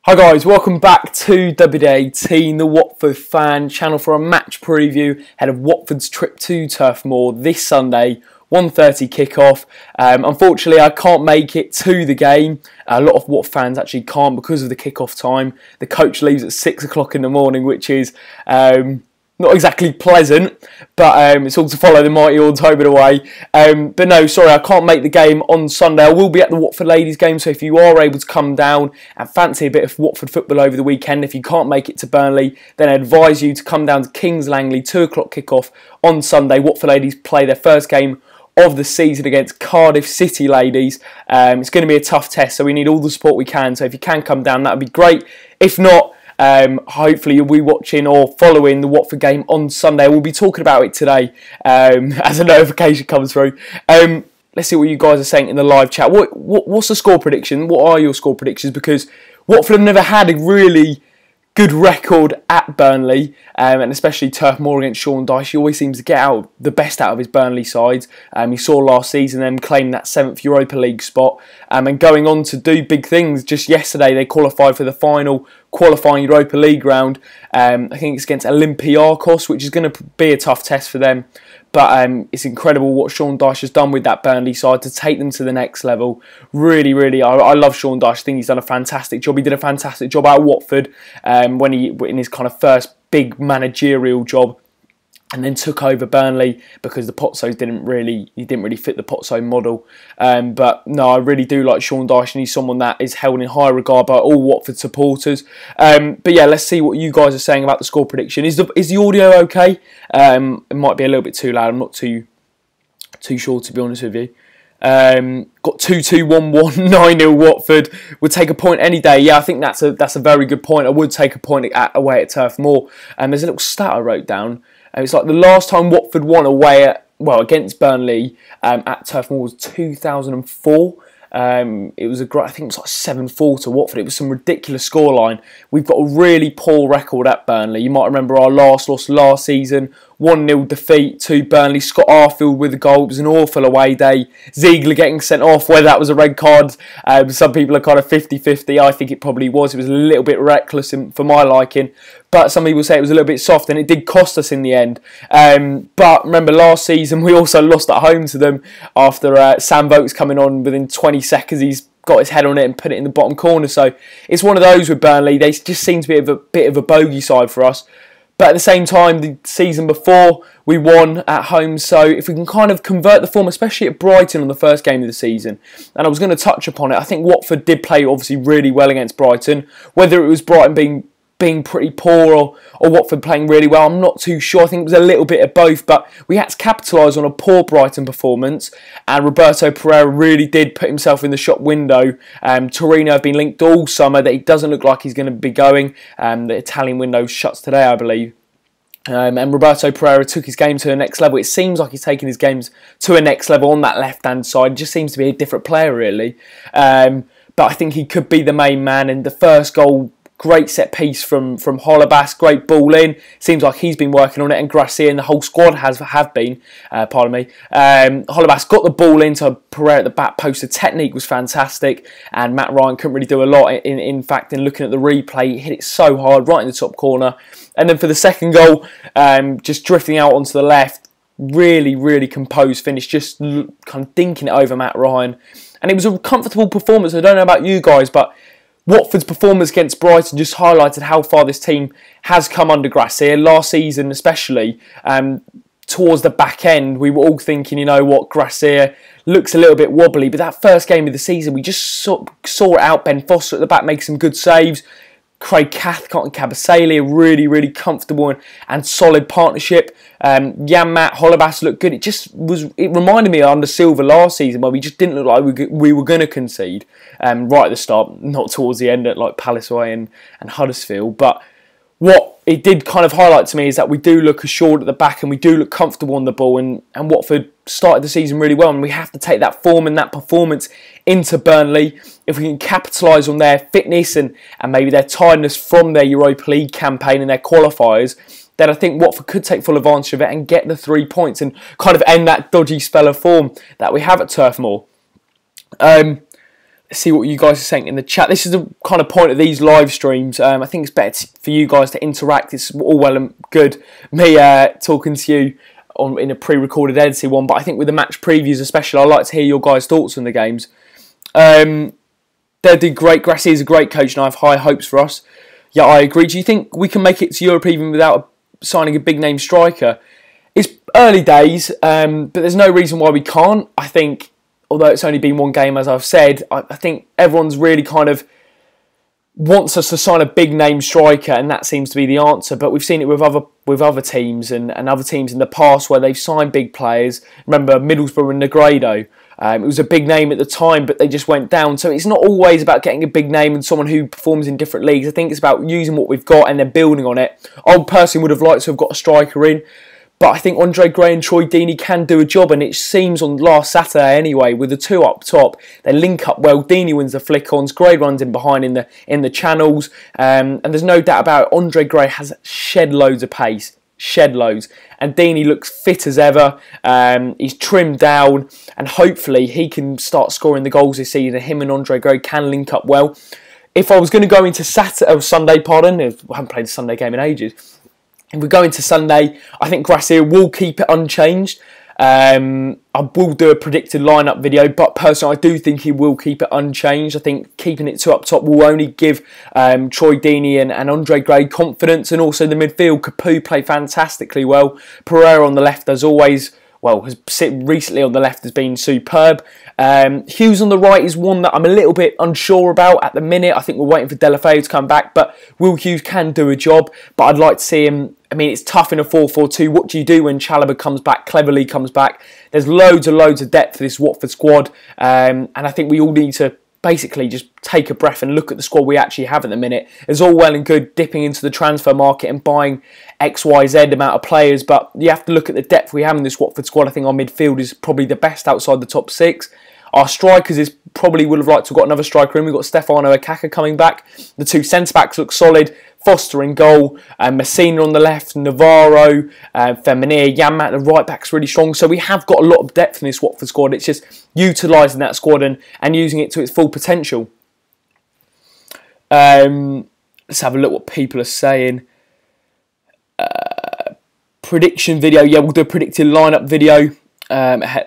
Hi guys, welcome back to WD18, the Watford fan channel for a match preview ahead of Watford's trip to Turf Moor this Sunday, 1:30 kickoff. Unfortunately, I can't make it to the game. A lot of Watford fans actually can't because of the kickoff time. The coach leaves at 6 o'clock in the morning, which is not exactly pleasant, but it's all to follow the mighty Ords home and away. But no, sorry, I can't make the game on Sunday. I will be at the Watford ladies game, so if you are able to come down and fancy a bit of Watford football over the weekend, if you can't make it to Burnley, then I advise you to come down to Kings Langley, 2 o'clock kickoff on Sunday. Watford ladies play their first game of the season against Cardiff City ladies. It's going to be a tough test, so we need all the support we can. So if you can come down, that would be great. If not, hopefully you'll be watching or following the Watford game on Sunday. We'll be talking about it today as a notification comes through. Let's see what you guys are saying in the live chat. What's the score prediction? What are your score predictions? Because Watford have never had a really good record at Burnley, and especially Turf Moor against Sean Dyche. He always seems to get out the best out of his Burnley sides. You saw last season them claim that 7th Europa League spot, and going on to do big things. Just yesterday they qualified for the final qualifying Europa League round. I think it's against Olympiacos, which is going to be a tough test for them. But it's incredible what Sean Dyche has done with that Burnley side to take them to the next level. Really, I love Sean Dyche. I think he's done a fantastic job. He did a fantastic job out of Watford when in his kind of first big managerial job, and then took over Burnley because the Pozzos didn't really fit the Pozzo model. But no, I really do like Sean Dyche, and he's someone that is held in high regard by all Watford supporters. But yeah, let's see what you guys are saying about the score prediction. Is the audio okay? It might be a little bit too loud. I'm not too sure, to be honest with you. Got 2-2, 1-1, 9-0 Watford. Would take a point any day. Yeah, I think that's a very good point. I would take a point away at Turf Moor. There's a little stat I wrote down. It's like the last time Watford won away against Burnley at Turf Moor was 2004. It was I think it was like 7-4 to Watford. It was some ridiculous scoreline. We've got a really poor record at Burnley. You might remember our last loss last season, 1-0 defeat to Burnley. Scott Arfield with the goal. It was an awful away day. Ziegler getting sent off, whether that was a red card. Some people are kind of 50-50. I think it probably was. It was a little bit reckless for my liking. But some people say it was a little bit soft, and it did cost us in the end. But remember, last season we also lost at home to them after Sam Vokes coming on within 20 seconds. He's got his head on it and put it in the bottom corner. So it's one of those with Burnley. They just seem to be a bit of a bogey side for us. But at the same time, the season before, we won at home. So if we can kind of convert the form, especially at Brighton on the first game of the season, and I was going to touch upon it, I think Watford did play obviously really well against Brighton. Whether it was Brighton being pretty poor or Watford playing really well, I'm not too sure. I think it was a little bit of both, but we had to capitalise on a poor Brighton performance, and Roberto Pereira really did put himself in the shop window. Torino have been linked all summer that he doesn't look like he's going to be going. The Italian window shuts today, I believe. And Roberto Pereira took his game to the next level. It seems like he's taking his games to a next level on that left-hand side. Just seems to be a different player, really. But I think he could be the main man, and the first goal, great set piece from Holebas, great ball in. Seems like he's been working on it, and Gracia and the whole squad have been. Holebas got the ball into Pereira at the back post. The technique was fantastic, and Matt Ryan couldn't really do a lot. In fact, in looking at the replay, he hit it so hard right in the top corner. And then for the second goal, just drifting out onto the left, really composed finish, just kind of dinking it over Matt Ryan. And it was a comfortable performance. I don't know about you guys, but Watford's performance against Brighton just highlighted how far this team has come under Gracia. Last season especially, towards the back end, we were all thinking, you know what, Gracia looks a little bit wobbly. But that first game of the season, we just saw it out. Ben Foster at the back make some good saves. Craig Cathcart and Kabasele, a really comfortable and solid partnership. Matt Holebas looked good. It reminded me of under Silva last season, where we just didn't look like we were going to concede right at the start, not towards the end at like Palace away and Huddersfield. But what it did kind of highlight to me is that we do look assured at the back, and we do look comfortable on the ball, and Watford started the season really well, and we have to take that form and that performance into Burnley. If we can capitalise on their fitness and maybe their tiredness from their Europa League campaign and their qualifiers, then I think Watford could take full advantage of it and get the 3 points and kind of end that dodgy spell of form that we have at Turf Moor. see what you guys are saying in the chat. This is the kind of point of these live streams. I think it's better for you guys to interact. It's all well and good me talking to you in a pre-recorded edited one, but I think with the match previews especially, I like to hear your guys' thoughts on the games. They'll do great. Grassier's a great coach and I have high hopes for us. Yeah, I agree. Do you think we can make it to Europe even without signing a big name striker? It's early days, but there's no reason why we can't. I think, although it's only been one game, as I've said, I think everyone's really kind of wants us to sign a big name striker, and that seems to be the answer. But we've seen it with other teams and other teams in the past where they've signed big players. Remember Middlesbrough and Negredo. It was a big name at the time, but they just went down. So it's not always about getting a big name and someone who performs in different leagues. I think it's about using what we've got and then building on it. I personally would have liked to have got a striker in, but I think Andre Gray and Troy Deeney can do a job, and it seems on last Saturday anyway, with the two up top, they link up well. Deeney wins the flick-ons, Gray runs in behind in the channels, and there's no doubt about it, Andre Gray has shed loads of pace. Shed loads, and Deeney looks fit as ever. He's trimmed down, and hopefully he can start scoring the goals this season. Him and Andre Gray can link up well. If I was going to go into Sunday, pardon, I haven't played a Sunday game in ages. If we go into Sunday, I think Gracia will keep it unchanged. I will do a predicted lineup video, but personally I do think he will keep it unchanged. I think keeping it two up top will only give Troy Deeney and Andre Gray confidence, and also the midfield. Capoue played fantastically well. Pereira on the left, as always, has sit recently on the left, has been superb. Hughes on the right is one that I'm a little bit unsure about at the minute. I think we're waiting for Delafeu to come back, but Will Hughes can do a job, but I'd like to see him. I mean, it's tough in a 4-4-2. What do you do when Chalobah comes back, Cleverley comes back? There's loads of depth for this Watford squad, and I think we all need to basically just take a breath and look at the squad we actually have at the minute. It's all well and good dipping into the transfer market and buying XYZ amount of players, but you have to look at the depth we have in this Watford squad. I think our midfield is probably the best outside the top six. Our strikers is probably would have liked to have got another striker in. We've got Stefano Akaka coming back. The two centre-backs look solid. Foster in goal, Messina on the left, Navarro, Feminir, Yanmat, the right back's really strong. So we have got a lot of depth in this Watford squad. It's just utilising that squad and using it to its full potential. Let's have a look what people are saying. Prediction video. Yeah, we'll do a predicted lineup video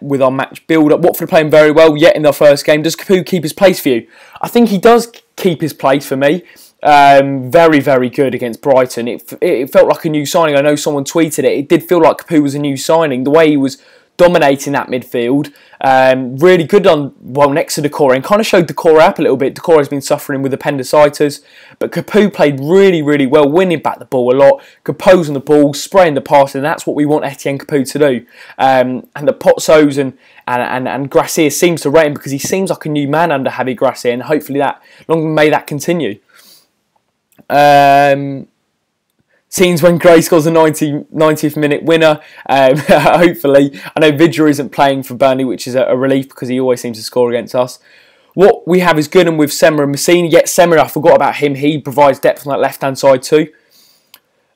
with our match build-up. Watford are playing very well yet in their first game. Does Capoue keep his place for you? I think he does keep his place for me. Very, very good against Brighton. It felt like a new signing. I know someone tweeted it. It did feel like Capoue was a new signing. The way he was dominating that midfield. Really good next to Decore, and kind of showed Decore up a little bit. Decore has been suffering with appendicitis, but Capoue played really, really well, winning back the ball a lot, composing the ball, spraying the pass, and that's what we want Etienne Capoue to do. And the Pozzos and Gracia seems to rate him because he seems like a new man under Javi Gracia, and hopefully may that continue. Scenes when Gray scores a 90th minute winner. Hopefully. I know Vidra isn't playing for Burnley, which is a relief because he always seems to score against us. What we have is good, and with Semra and Messina, yet Semra, I forgot about him. He provides depth on that left-hand side too.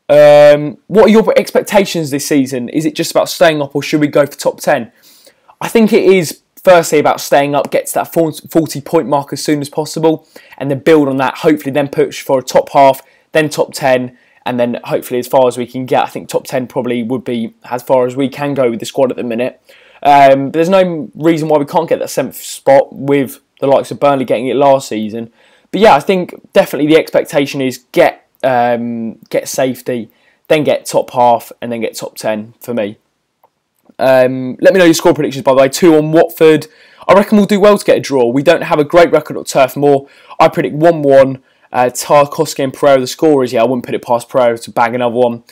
What are your expectations this season? Is it just about staying up, or should we go for top 10? I think it is firstly about staying up, get to that 40-point mark as soon as possible, and then build on that, hopefully then push for a top half, then top 10, and then hopefully as far as we can get. I think top 10 probably would be as far as we can go with the squad at the minute. But there's no reason why we can't get that 7th spot with the likes of Burnley getting it last season. But yeah, I think definitely the expectation is get safety, then get top half, and then get top 10 for me. Let me know your score predictions, by the way. 2 on Watford. I reckon we'll do well to get a draw. We don't have a great record at Turf Moor. I predict 1-1. Tarkowski and Pereira the scorers. Yeah, I wouldn't put it past Pereira to bag another one.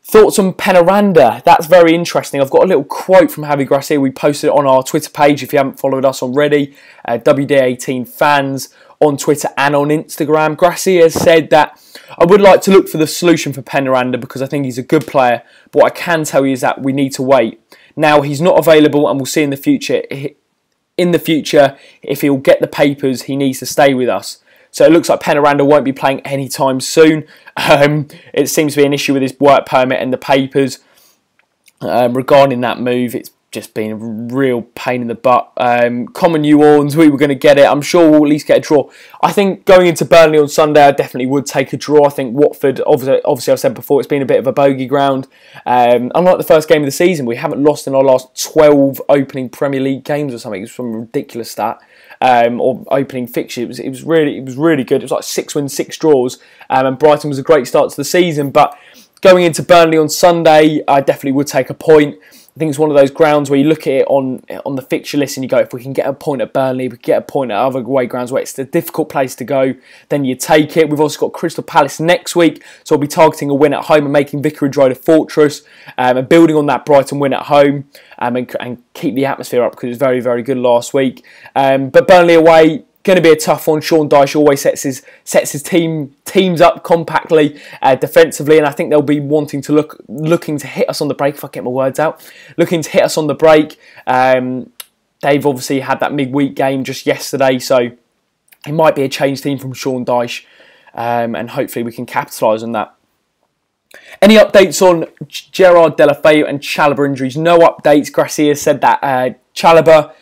Thoughts on Penaranda? That's very interesting. I've got a little quote from Javi Gracia. We posted it on our Twitter page if you haven't followed us already. WD18 fans on Twitter and on Instagram. Gracia said that I would like to look for the solution for Penaranda because I think he's a good player. But what I can tell you is that we need to wait. Now he's not available, and we'll see in the future. If he'll get the papers, he needs to stay with us. So it looks like Penaranda won't be playing anytime soon. It seems to be an issue with his work permit and the papers regarding that move. It's just been a real pain in the butt. Common New Orleans, we were going to get it. I'm sure we'll at least get a draw. I think going into Burnley on Sunday, I definitely would take a draw. I think Watford, obviously I've said before, it's been a bit of a bogey ground. Unlike the first game of the season, we haven't lost in our last 12 opening Premier League games or something. It was some ridiculous stat. Or opening fixture. It was really good. It was like 6 wins, 6 draws. And Brighton was a great start to the season. But going into Burnley on Sunday, I definitely would take a point. I think it's one of those grounds where you look at it on the fixture list and you go, if we can get a point at Burnley, we can get a point at other away grounds where it's a difficult place to go, then you take it. We've also got Crystal Palace next week, so we'll be targeting a win at home and making Vicarage Road a fortress, and building on that Brighton win at home, and keep the atmosphere up because it was very, very good last week. But Burnley away, going to be a tough one. Sean Dyche always sets his teams up compactly defensively, and I think they'll be looking to hit us on the break. If I get my words out, looking to hit us on the break. They've obviously had that midweek game just yesterday, so it might be a changed team from Sean Dyche, and hopefully we can capitalise on that. Any updates on Gerard Deulofeu and Chalobah injuries? No updates. Gracia said that Chalobah,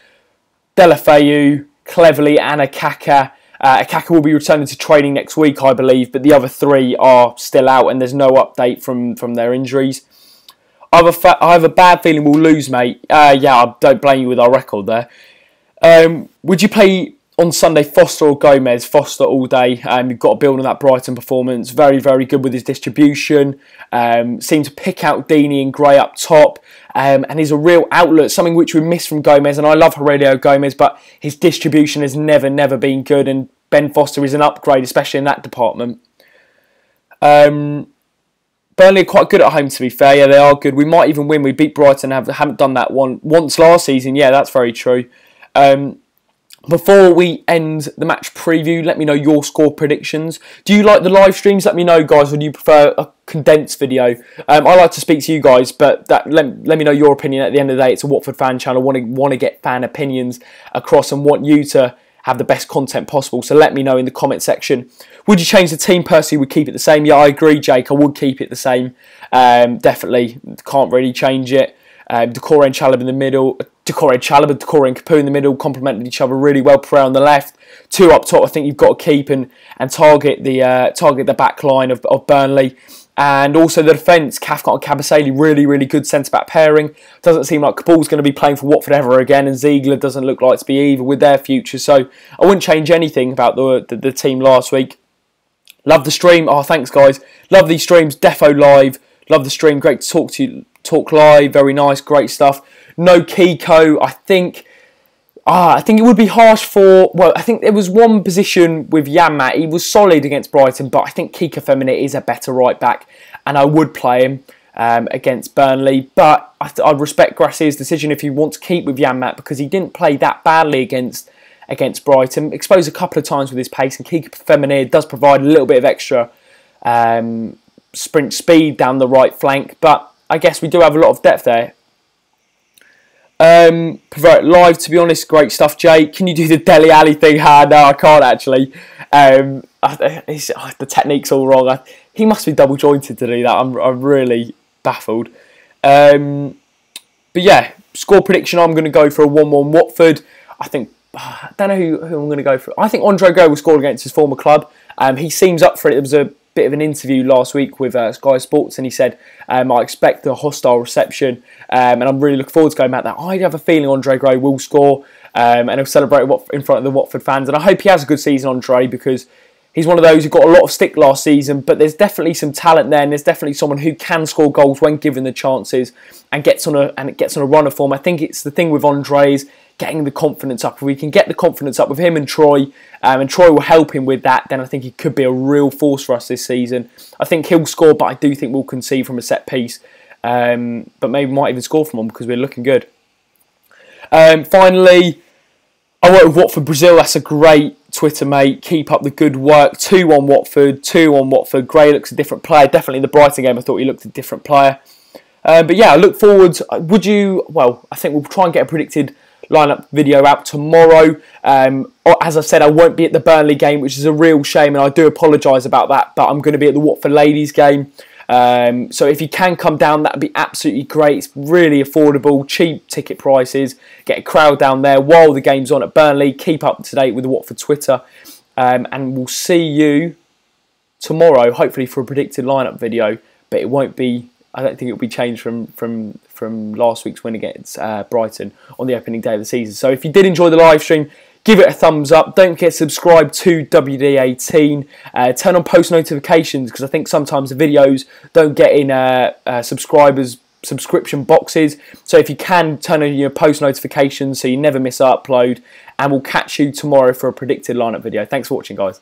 Deulofeu, Cleverley and Akaka. Akaka will be returning to training next week, I believe, but the other 3 are still out and there's no update from their injuries. I have a bad feeling we'll lose, mate. Yeah, I don't blame you with our record there. Would you play on Sunday Foster or Gomez? Foster all day. You've got to build on that Brighton performance. Very, very good with his distribution. Seemed to pick out Deeney and Gray up top. And he's a real outlet, something which we missed from Gomez. And I love Heredio Gomez, but his distribution has never been good. And Ben Foster is an upgrade, especially in that department. Burnley are quite good at home, to be fair. Yeah, they are good. We might even win. We beat Brighton. Haven't done that once last season. Yeah, that's very true. Before we end the match preview, let me know your score predictions. Do you like the live streams? Let me know, guys, or do you prefer a condensed video? I like to speak to you guys, but let me know your opinion. At the end of the day, it's a Watford fan channel. Want to get fan opinions across and want you to have the best content possible. So let me know in the comment section. Would you change the team? Personally, would keep it the same. Yeah, I agree, Jake. I would keep it the same. Definitely. Can't really change it. Decore and Chalobah in the middle. Decore and Capoue in the middle complemented each other really well. Pereira on the left, 2 up top. I think you've got to keep and target the back line of Burnley, and also the defence. Cathcart and Kabasele, really good centre back pairing. Doesn't seem like Capoue's going to be playing for Watford ever again, and Ziegler doesn't look like to be either with their future. So I wouldn't change anything about the team last week. Love the stream. Oh, thanks guys. Love these streams. Defo live. Love the stream. Great to talk to you. Talk live. Very nice. Great stuff. No Kiko. I think it would be harsh for... Well, I think there was one position with Janmaat. He was solid against Brighton, but I think Kiko Femine is a better right back, and I would play him against Burnley. But I respect Gracia's decision if you want to keep with Janmaat, because he didn't play that badly against Brighton. Exposed a couple of times with his pace, and Kiko Femine does provide a little bit of extra sprint speed down the right flank. But I guess we do have a lot of depth there. Pervert live, to be honest, great stuff. Jake, can you do the Dele Alli thing? No, I can't actually. The technique's all wrong. He must be double jointed to do that. I'm really baffled. But yeah, score prediction. I'm going to go for a 1-1 Watford. I don't know who I'm going to go for. I think Andre Gray will score against his former club. He seems up for it. There was a bit of an interview last week with Sky Sports, and he said, I expect a hostile reception, and I'm really looking forward to going back there. I have a feeling Andre Gray will score, and he'll celebrate in front of the Watford fans, and I hope he has a good season, Andre, because he's one of those who got a lot of stick last season, but there's definitely some talent there, and there's definitely someone who can score goals when given the chances, and gets on a run of form. I think it's the thing with Andre is getting the confidence up. If we can get the confidence up with him and Troy will help him with that, then I think he could be a real force for us this season. I think he'll score, but I do think we'll concede from a set piece. But maybe might even score from one because we're looking good. Finally, I work with Watford Brazil. That's a great Twitter, mate. Keep up the good work. 2-1 Watford. 2-1 Watford. Gray looks a different player. Definitely in the Brighton game, I thought he looked a different player. But yeah, I look forward. I think we'll try and get a predicted lineup video out tomorrow. As I said, I won't be at the Burnley game, which is a real shame, and I do apologise about that, but I'm going to be at the Watford ladies game. So if you can come down, that would be absolutely great. It's really affordable, cheap ticket prices. Get a crowd down there while the game's on at Burnley. Keep up to date with the Watford Twitter. And we'll see you tomorrow, hopefully for a predicted lineup video. But it won't be, I don't think it'll be changed from last week's win against Brighton on the opening day of the season. So if you did enjoy the live stream, give it a thumbs up. Don't forget to subscribe to WD18. Turn on post notifications, because I think sometimes the videos don't get in subscription boxes. So if you can, turn on your post notifications so you never miss an upload. And we'll catch you tomorrow for a predicted lineup video. Thanks for watching, guys.